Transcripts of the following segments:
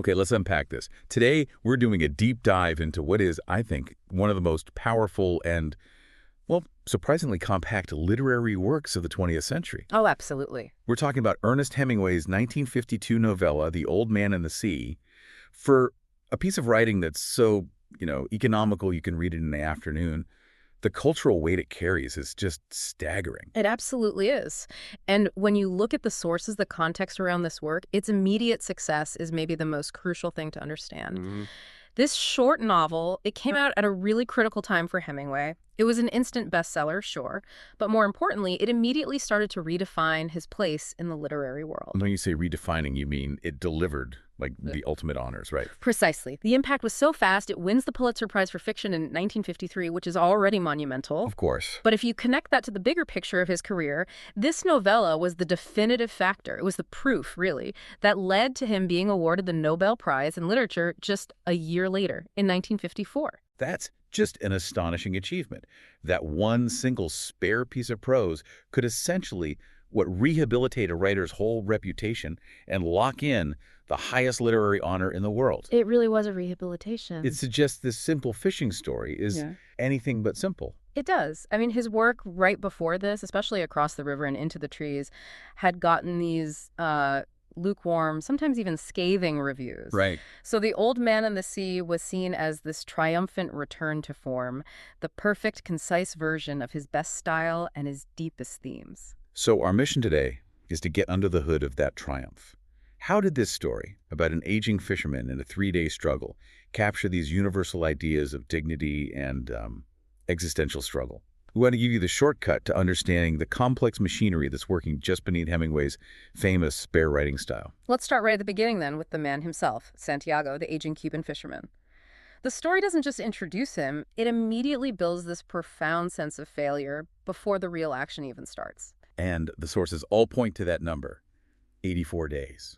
Okay, let's unpack this. Today, we're doing a deep dive into what is, I think, one of the most powerful and, well, surprisingly compact literary works of the 20th century. Oh, absolutely. We're talking about Ernest Hemingway's 1952 novella, The Old Man and the Sea. For a piece of writing that's so, economical you can read it in the afternoon, the cultural weight it carries is just staggering. It absolutely is. And when you look at the sources, the context around this work, its immediate success is maybe the most crucial thing to understand. This short novel, it came out at a really critical time for Hemingway. It was an instant bestseller, sure, but more importantly, it immediately started to redefine his place in the literary world. When you say redefining, you mean it delivered, like, the ultimate honors, right? Precisely. The impact was so fast, it wins the Pulitzer Prize for Fiction in 1953, which is already monumental. Of course. But if you connect that to the bigger picture of his career, this novella was the definitive factor. It was the proof, really, that led to him being awarded the Nobel Prize in Literature just a year later, in 1954. That's just an astonishing achievement. That one single spare piece of prose could essentially rehabilitate a writer's whole reputation and lock in the highest literary honor in the world. It really was a rehabilitation. It suggests this simple fishing story is anything but simple. It does. I mean, his work right before this, especially Across the River and Into the Trees, had gotten these lukewarm, sometimes even scathing reviews. Right. So The Old Man and the Sea was seen as this triumphant return to form, the perfect, concise version of his best style and his deepest themes. So our mission today is to get under the hood of that triumph. How did this story about an aging fisherman in a 3-day struggle capture these universal ideas of dignity and existential struggle? We want to give you the shortcut to understanding the complex machinery that's working just beneath Hemingway's famous spare writing style. Let's start right at the beginning then with the man himself, Santiago, the aging Cuban fisherman. The story doesn't just introduce him, it immediately builds this profound sense of failure before the real action even starts. And the sources all point to that number, 84 days.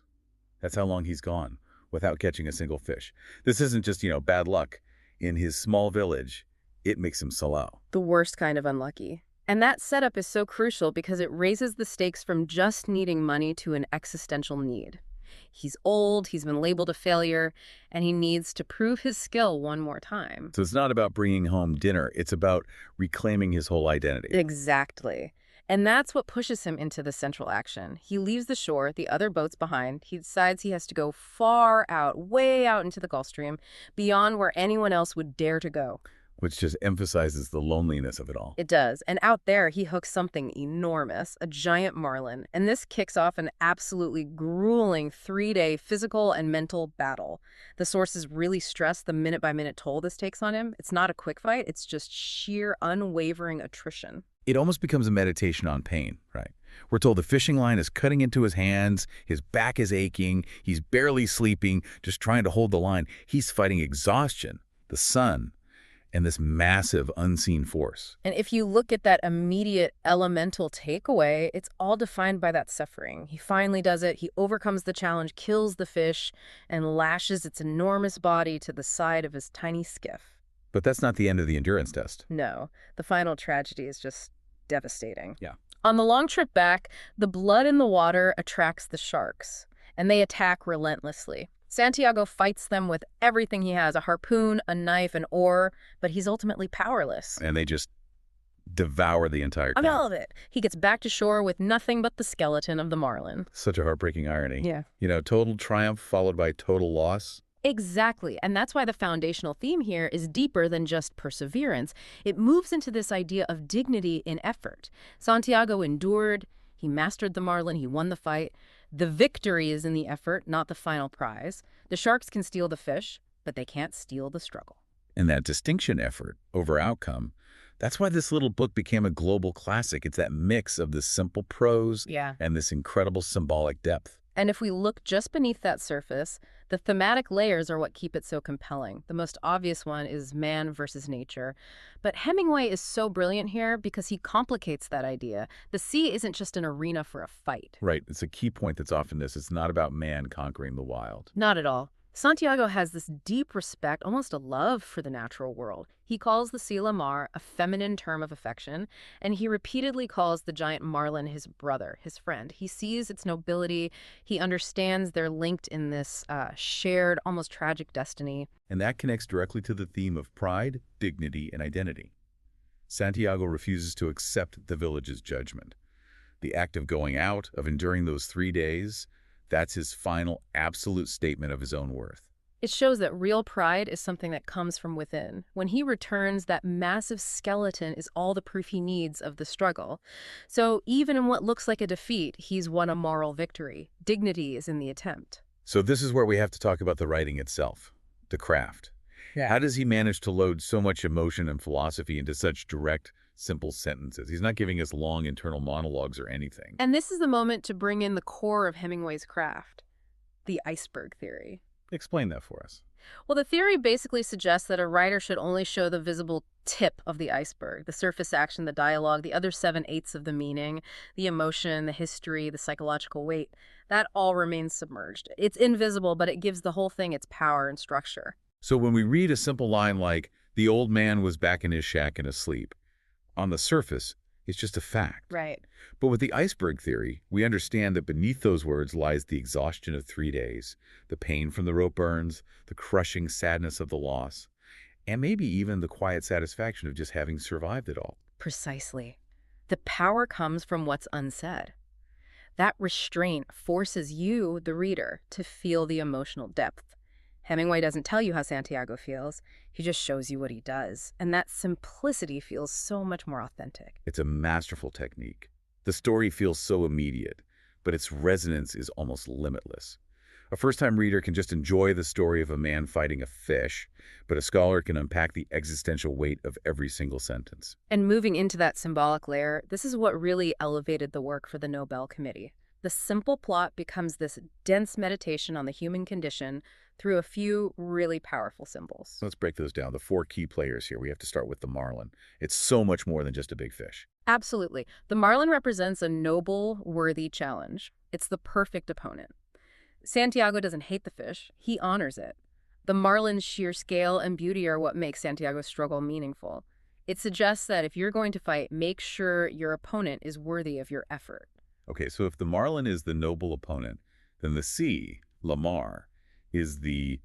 That's how long he's gone without catching a single fish. This isn't just, bad luck. In his small village, it makes him Salau. The worst kind of unlucky. And that setup is so crucial because it raises the stakes from just needing money to an existential need. He's old, he's been labeled a failure, and he needs to prove his skill one more time. So it's not about bringing home dinner. It's about reclaiming his whole identity. Exactly. And that's what pushes him into the central action. He leaves the shore, the other boats behind. He decides he has to go far out, way out into the Gulf Stream, beyond where anyone else would dare to go. Which just emphasizes the loneliness of it all. It does. And out there, he hooks something enormous, a giant marlin. And this kicks off an absolutely grueling 3-day physical and mental battle. The sources really stress the minute-by-minute toll this takes on him. It's not a quick fight. It's just sheer, unwavering attrition. It almost becomes a meditation on pain, right? We're told the fishing line is cutting into his hands, his back is aching, he's barely sleeping, just trying to hold the line. He's fighting exhaustion, the sun, and this massive unseen force. And if you look at that immediate elemental takeaway, it's all defined by that suffering. He finally does it. He overcomes the challenge, kills the fish, and lashes its enormous body to the side of his tiny skiff. But that's not the end of the endurance test. No, the final tragedy is just devastating. Yeah. On the long trip back, the blood in the water attracts the sharks, and they attack relentlessly. Santiago fights them with everything he has, a harpoon, a knife, an oar, but he's ultimately powerless. And they just devour the entire camp. All of it. He gets back to shore with nothing but the skeleton of the marlin. Such a heartbreaking irony. Yeah. Total triumph followed by total loss. Exactly. And that's why the foundational theme here is deeper than just perseverance. It moves into this idea of dignity in effort. Santiago endured, he mastered the marlin, he won the fight. The victory is in the effort, not the final prize. The sharks can steal the fish, but they can't steal the struggle. And that distinction, effort over outcome, that's why this little book became a global classic. It's that mix of this simple prose and this incredible symbolic depth. And if we look just beneath that surface, the thematic layers are what keep it so compelling. The most obvious one is man versus nature. But Hemingway is so brilliant here because he complicates that idea. The sea isn't just an arena for a fight. Right. It's a key point that's often this. It's not about man conquering the wild. Not at all. Santiago has this deep respect, almost a love for the natural world. He calls the sea la mar a feminine term of affection, and he repeatedly calls the giant marlin his brother, his friend. He sees its nobility. He understands they're linked in this shared, almost tragic destiny. And that connects directly to the theme of pride, dignity, and identity. Santiago refuses to accept the village's judgment. The act of going out, of enduring those 3 days, that's his final, absolute statement of his own worth. It shows that real pride is something that comes from within. When he returns, that massive skeleton is all the proof he needs of the struggle. So even in what looks like a defeat, he's won a moral victory. Dignity is in the attempt. So this is where we have to talk about the writing itself, the craft. Yeah. How does he manage to load so much emotion and philosophy into such direct, simple sentences? He's not giving us long internal monologues or anything. And this is the moment to bring in the core of Hemingway's craft, the iceberg theory. Explain that for us. Well, the theory basically suggests that a writer should only show the visible tip of the iceberg, the surface action, the dialogue, the other 7/8 of the meaning, the emotion, the history, the psychological weight. That all remains submerged. It's invisible, but it gives the whole thing its power and structure. So when we read a simple line like, "The old man was back in his shack and asleep," on the surface, it's just a fact. Right. But with the iceberg theory, we understand that beneath those words lies the exhaustion of 3 days, the pain from the rope burns, the crushing sadness of the loss, and maybe even the quiet satisfaction of just having survived it all. Precisely. The power comes from what's unsaid. That restraint forces you, the reader, to feel the emotional depth. Hemingway doesn't tell you how Santiago feels. He just shows you what he does. And that simplicity feels so much more authentic. It's a masterful technique. The story feels so immediate, but its resonance is almost limitless. A first-time reader can just enjoy the story of a man fighting a fish, but a scholar can unpack the existential weight of every single sentence. And moving into that symbolic layer, this is what really elevated the work for the Nobel Committee. The simple plot becomes this dense meditation on the human condition through a few really powerful symbols. Let's break those down. The 4 key players here. We have to start with the marlin. It's so much more than just a big fish. Absolutely. The marlin represents a noble, worthy challenge. It's the perfect opponent. Santiago doesn't hate the fish. He honors it. The marlin's sheer scale and beauty are what makes Santiago's struggle meaningful. It suggests that if you're going to fight, make sure your opponent is worthy of your effort. Okay, so if the marlin is the noble opponent, then the sea, la mar, is the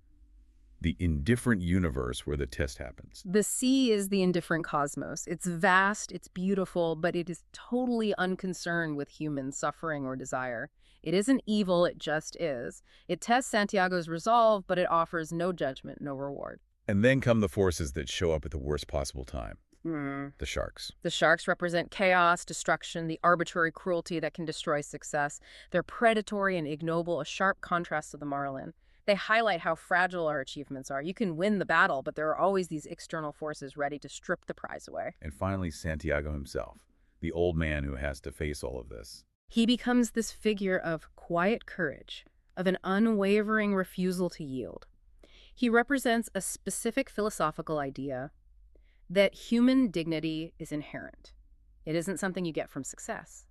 indifferent universe where the test happens. The sea is the indifferent cosmos. It's vast, it's beautiful, but it is totally unconcerned with human suffering or desire. It isn't evil, it just is. It tests Santiago's resolve, but it offers no judgment, no reward. And then come the forces that show up at the worst possible time. The sharks. The sharks represent chaos, destruction, the arbitrary cruelty that can destroy success. They're predatory and ignoble, a sharp contrast to the marlin. They highlight how fragile our achievements are. You can win the battle, but there are always these external forces ready to strip the prize away. And finally, Santiago himself, the old man who has to face all of this. He becomes this figure of quiet courage, of an unwavering refusal to yield. He represents a specific philosophical idea that human dignity is inherent. It isn't something you get from success.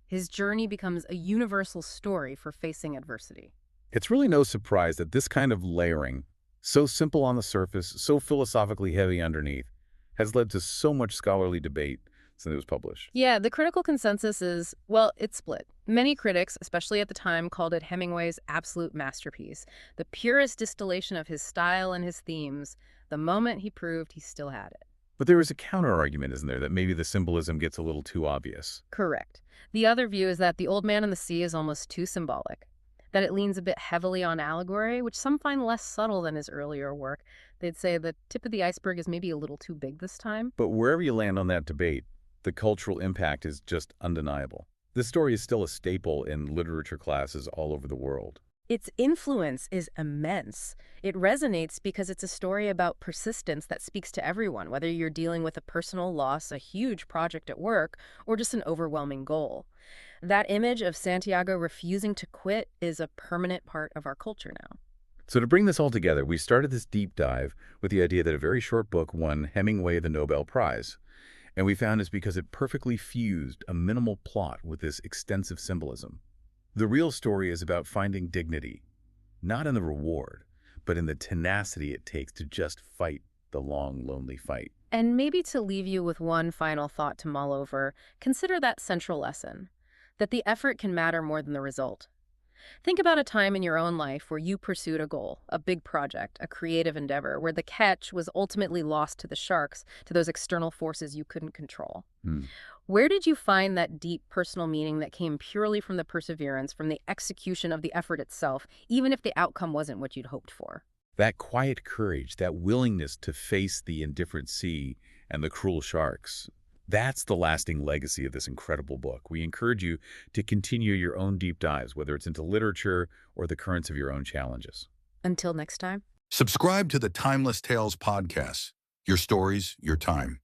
His journey becomes a universal story for facing adversity. It's really no surprise that this kind of layering, so simple on the surface, so philosophically heavy underneath, has led to so much scholarly debate since it was published. Yeah, the critical consensus is, well, it's split. Many critics, especially at the time, called it Hemingway's absolute masterpiece, the purest distillation of his style and his themes, the moment he proved he still had it. But there is a counter-argument, isn't there, that maybe the symbolism gets a little too obvious. Correct. The other view is that The Old Man and the Sea is almost too symbolic, that it leans a bit heavily on allegory, which some find less subtle than his earlier work. They'd say the tip of the iceberg is maybe a little too big this time. But wherever you land on that debate, the cultural impact is just undeniable. This story is still a staple in literature classes all over the world. Its influence is immense. It resonates because it's a story about persistence that speaks to everyone, whether you're dealing with a personal loss, a huge project at work, or just an overwhelming goal. That image of Santiago refusing to quit is a permanent part of our culture now. So to bring this all together, we started this deep dive with the idea that a very short book won Hemingway the Nobel Prize. And we found it's because it perfectly fused a minimal plot with this extensive symbolism. The real story is about finding dignity, not in the reward, but in the tenacity it takes to just fight the long, lonely fight. And maybe to leave you with one final thought to mull over, consider that central lesson, that the effort can matter more than the result. Think about a time in your own life where you pursued a goal, a big project, a creative endeavor, where the catch was ultimately lost to the sharks, to those external forces you couldn't control. Hmm. Where did you find that deep personal meaning that came purely from the perseverance, from the execution of the effort itself, even if the outcome wasn't what you'd hoped for? That quiet courage, that willingness to face the indifferent sea and the cruel sharks, that's the lasting legacy of this incredible book. We encourage you to continue your own deep dives, whether it's into literature or the currents of your own challenges. Until next time. Subscribe to the Timeless Tales podcast. Your stories, your time.